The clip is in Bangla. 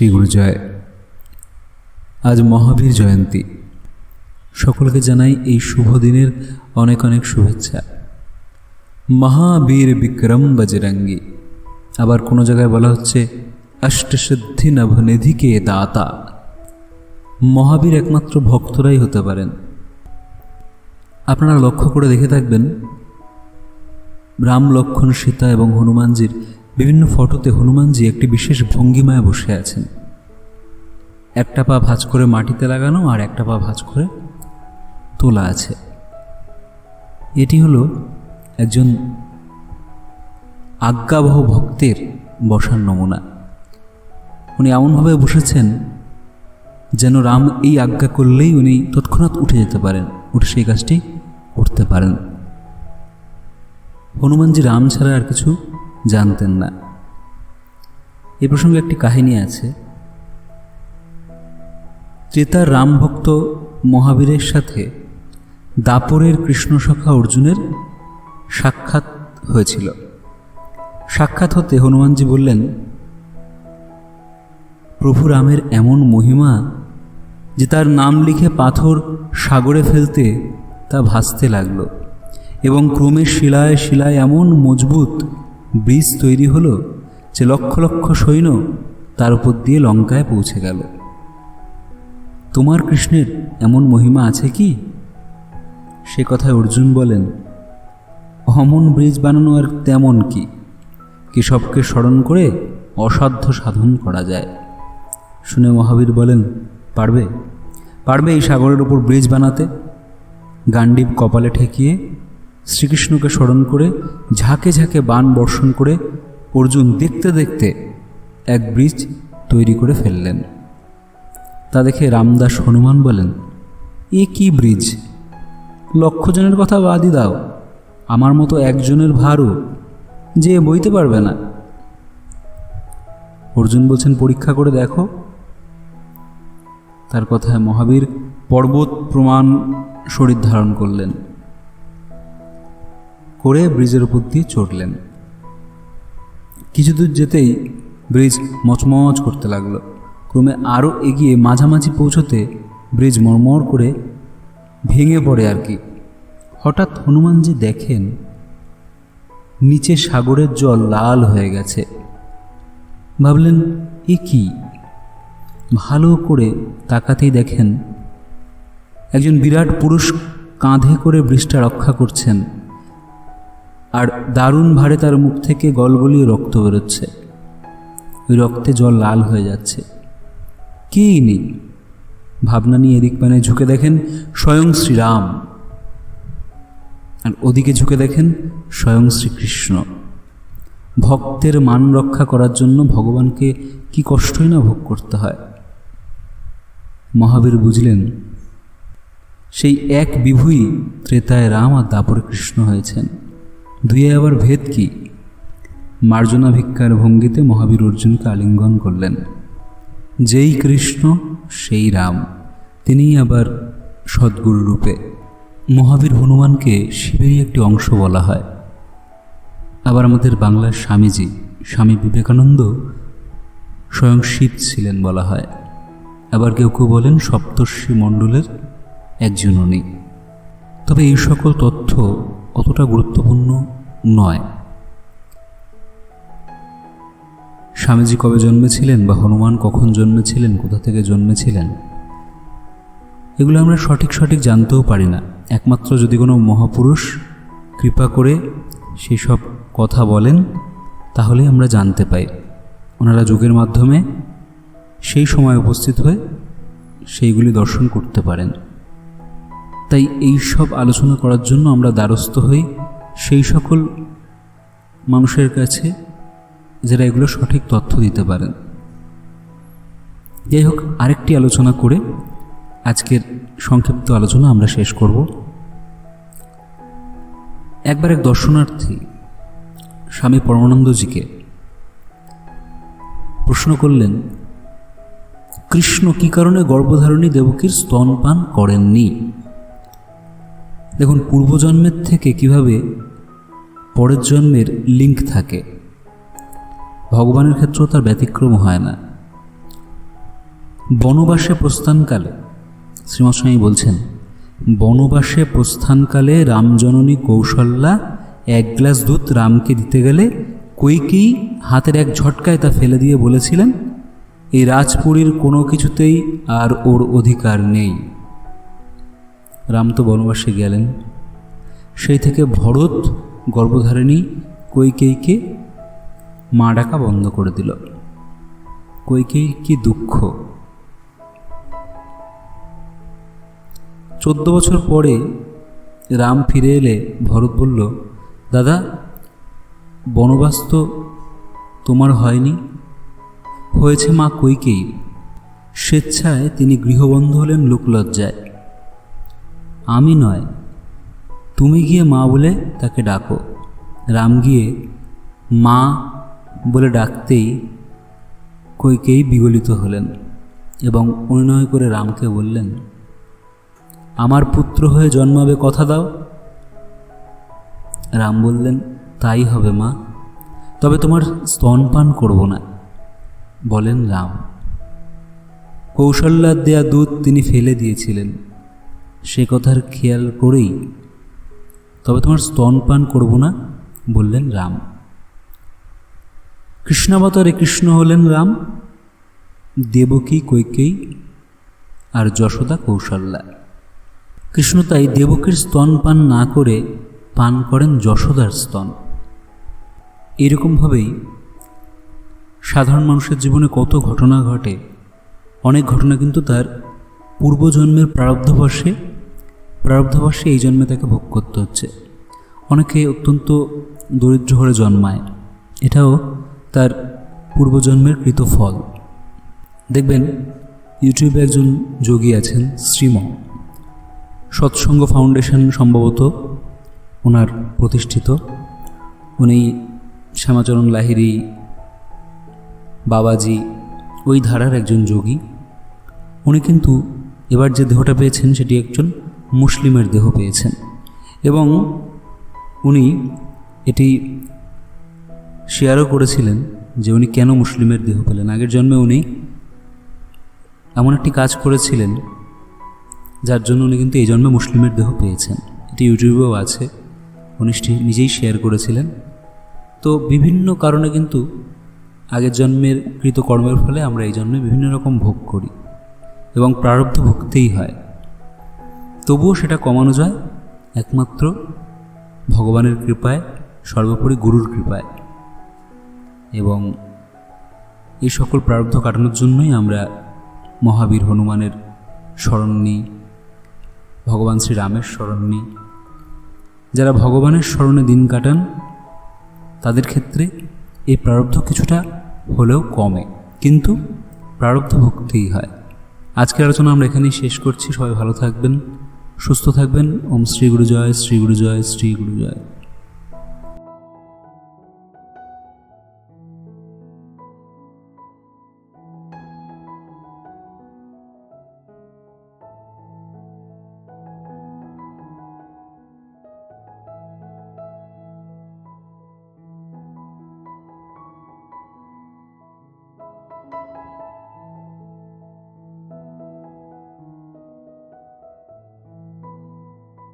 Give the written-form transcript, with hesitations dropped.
শ্রী গুরুজয়। আজ মহাবীর জয়ন্তী। সকলকে জানাই এই শুভ দিনের অনেক অনেক শুভেচ্ছা। মহাবীর বিক্রম বজরঙ্গী। আবার কোনো জায়গায় বলা হচ্ছে অষ্টসিদ্ধি নভনিধিকে দাতা। মহাবীর একমাত্র ভক্তরাই হতে পারেন। আপনারা লক্ষ্য করে দেখে থাকবেন, রাম, লক্ষ্মণ, সীতা এবং হনুমানজির বিভিন্ন ফটোতে হনুমানজি একটি বিশেষ ভঙ্গিমায় বসে আছেন। একটা পা ভাঁজ করে মাটিতে লাগানো আর একটা পা ভাঁজ করে তোলা আছে। এটি হলো একজন আজ্ঞাবহ ভক্তের বসার নমুনা। উনি এমনভাবে বসেছেন যেন রাম এই আজ্ঞা করলেই উনি তৎক্ষণাৎ উঠে যেতে পারেন, উঠে সেই কাজটি করতে পারেন। হনুমানজি রাম ছাড়া আর কিছু জানতেন না। এ প্রসঙ্গে একটি কাহিনী আছে। ত্রেতার রামভক্ত মহাবীরের সাথে দাপরের কৃষ্ণসখা অর্জুনের সাক্ষাৎ হয়েছিল। সাক্ষাৎ হতে হনুমানজি বললেন, প্রভু রামের এমন মহিমা যে তার নাম লিখে পাথর সাগরে ফেলতে তা ভাসতে লাগলো এবং ক্রমে শিলায় শিলায় এমন মজবুত ব্রিজ তৈরি হলো যে লক্ষ লক্ষ সৈন্য তার উপর দিয়ে লঙ্কায় পৌঁছে গেল। তোমার কৃষ্ণের এমন মহিমা আছে কি? সে কথায় অর্জুন বলেন, অমন ব্রিজ বানানো আর তেমন কি, কেশবকে স্মরণ করে অসাধ্য সাধন করা যায়। শুনে মহাবীর বলেন, পারবে পারবে এই সাগরের উপর ব্রিজ বানাতে? গান্ডীব কপালে ঠেকিয়ে শ্রীকৃষ্ণকে স্মরণ করে ঝাঁকে ঝাঁকে বাণ বর্ষণ করে অর্জুন দেখতে দেখতে এক ব্রিজ তৈরি করে ফেললেন। তা দেখে রামদাস হনুমান বলেন, এ কি ব্রিজ? লক্ষজনের কথা বাদই দাও, আমার মতো একজনের ভারও যে বইতে পারবে না। অর্জুন বলছেন, পরীক্ষা করে দেখো। তার কথায় মহাবীর পর্বত প্রমাণ শরীর ধারণ করলেন, করে ব্রিজের উপর দিয়ে চড়লেন। কিছু দূর যেতেই ব্রিজ মচমচ করতে লাগলো। ক্রমে আরও এগিয়ে মাঝামাঝি পৌঁছতে ব্রিজ মরমর করে ভেঙে পড়ে আর কি। হঠাৎ হনুমানজি দেখেন নিচে সাগরের জল লাল হয়ে গেছে। ভাবলেন, এ কি? ভালো করে তাকাতেই দেখেন একজন বিরাট পুরুষ কাঁধে করে ব্রিজটা রক্ষা করছেন, আর দারুণ ভারে তার মুখ থেকে গলগলিয়ে রক্ত বেরোচ্ছে। ওই রক্তে জল লাল হয়ে যাচ্ছে। কে ইনি? ভাবনা নিয়ে এদিক পানে ঝুঁকে দেখেন স্বয়ং শ্রীরাম, আর ওদিকে ঝুঁকে দেখেন স্বয়ং শ্রীকৃষ্ণ। ভক্তের মান রক্ষা করার জন্য ভগবানকে কি কষ্টই না ভোগ করতে হয়। মহাবীর বুঝলেন, সেই এক বিভুই ত্রেতায় রাম আর দাপরে কৃষ্ণ হয়েছেন। দুয়ে আবার ভেদ কি? মার্জনা ভিক্ষার ভঙ্গিতে মহাবীর অর্জুনকে আলিঙ্গন করলেন। যেই কৃষ্ণ সেই রাম, তিনিই আবার সদ্গুরু রূপে। মহাবীর হনুমানকে শিবেরই একটি অংশ বলা হয়। আবার আমাদের বাংলার স্বামীজি, স্বামী বিবেকানন্দ স্বয়ং শিব ছিলেন বলা হয়। আবার কেউ কেউ বলেন সপ্তর্ষি মণ্ডলের একজন উনি। তবে এই সকল তথ্য অতটা গুরুত্বপূর্ণ নয়। স্বামীজি কবে জন্মেছিলেন বা হনুমান কখন জন্মেছিলেন, কোথা থেকে জন্মেছিলেন, এগুলো আমরা সঠিক জানতেও পারি না। একমাত্র যদি কোনো মহাপুরুষ কৃপা করে সেই সব কথা বলেন তাহলে আমরা জানতে পাই। ওনারা যোগের মাধ্যমে সেই সময় উপস্থিত হয়ে সেইগুলি দর্শন করতে পারেন। তাই এই সব আলোচনা করার জন্য আমরা দ্বারস্থ হই সেই সকল মানুষের কাছে যারা এগুলো সঠিক তথ্য দিতে পারেন। যাই হোক, আরেকটি আলোচনা করে আজকের সংক্ষিপ্ত আলোচনা আমরা শেষ করব। একবার এক দর্শনার্থী স্বামী পরমানন্দজিকে প্রশ্ন করলেন, কৃষ্ণ কি কারণে গর্ভধারিণী দেবকীর স্তনপান করেননি? দেখুন, পূর্বজন্মের থেকে কিভাবে পরের জন্মের লিঙ্ক থাকে, ভগবানের ক্ষেত্রেও তার ব্যতিক্রম হয় না। বনবাসে প্রস্থানকালে, শ্রীমৎ স্বামী বলছেন, বনবাসে প্রস্থানকালে রামজননী কৌশল্যা এক গ্লাস দুধ রামকে দিতে গেলে কইকেয়ী হাতের এক ঝটকায় তা ফেলে দিয়ে বলেছিলেন, এই রাজপুরীর কোনো কিছুতেই আর ওর অধিকার নেই। রাম তো বনবাসে গেলেন। সেই থেকে ভরত গর্ভধারিণী কইকেয়ীকে মা ডাকা বন্ধ করে দিল। কইকেয়ীর কি দুঃখ। 14 বছর পরে রাম ফিরে এলে ভরত বলল, দাদা, বনবাস তো তোমার হয়নি, হয়েছে মা কইকেয়ীর। স্বেচ্ছায় তিনি গৃহবন্ধ হলেন লোকলজ্জায়। আমি নয়, তুমি গিয়ে মা বলে তাকে ডাকো। রাম গিয়ে মা বলে ডাকতেই কইকেয়ী বিগলিত হলেন এবং অনুনয় করে রামকে বললেন, আমার পুত্র হয়ে জন্মাবে, কথা দাও। রাম বললেন, তাই হবে মা, তবে তোমার স্তনপান করব না, বলেন রাম। কৌশল্যার দেয়া দুধ তিনি ফেলে দিয়েছিলেন, সে কথার খেয়াল করেই তবে তোমার স্তনপান করব না বললেন রাম। কৃষ্ণাবতারে কৃষ্ণ হলেন রাম, দেবকী কইকেয়ী আর যশোদা কৌশল্যা। কৃষ্ণ তাই দেবকীর স্তন পান না করে পান করেন যশোদার স্তন। এরকমভাবেই সাধারণ মানুষের জীবনে কত ঘটনা ঘটে। অনেক ঘটনা কিন্তু তার পূর্বজন্মের প্রারব্ধবশে এই জন্মে তাকে ভোগ করতে হচ্ছে। অনেকে অত্যন্ত দরিদ্র ঘরে জন্মায়, এটাও তার পূর্বজন্মের কৃত ফল। দেখবেন ইউটিউবে একজন যোগী আছেন, শ্রীম সৎসঙ্গ ফাউন্ডেশন সম্ভবত ওনার প্রতিষ্ঠিত। উনি শ্যামাচরণ লাহিড়ী, বাবাজি ওই ধারার একজন যোগী। উনি কিন্তু এবার যে দেহটা পেয়েছেন সেটি একজন মুসলিমের দেহ পেয়েছেন এবং উনি এটি শেয়ারও করেছিলেন যে উনি কেন মুসলিমের দেহ পেলেন। আগের জন্মে উনি এমন একটি কাজ করেছিলেন যার জন্য উনি কিন্তু এই জন্মে মুসলিমের দেহ পেয়েছেন। এটি ইউটিউবেও আছে, উনি নিজেই শেয়ার করেছিলেন। তো বিভিন্ন কারণে কিন্তু আগের জন্মের কৃতকর্মের ফলে আমরা এই জন্মে বিভিন্ন রকম ভোগ করি এবং প্রারব্ধ ভুগতেই হয়। তবুও সেটা কমানো যায় একমাত্র ভগবানের কৃপায়, সর্বোপরি গুরুর কৃপায়। এবং এই সকল প্রারব্ধ কাটানোর জন্যই আমরা মহাবীর হনুমানের স্মরণ নিই, ভগবান শ্রীরামের স্মরণ নিই। যারা ভগবানের স্মরণে দিন কাটান তাদের ক্ষেত্রে এই প্রারব্ধ কিছুটা হলেও কমে, কিন্তু প্রারব্ধ ভুগতেই হয়। আজকের আলোচনা আমরা এখানেই শেষ করছি। সবাই ভালো থাকবেন, সুস্থ থাকবেন। ওম শ্রী গুরু জয়, শ্রী গুরু জয়, শ্রী গুরু জয়।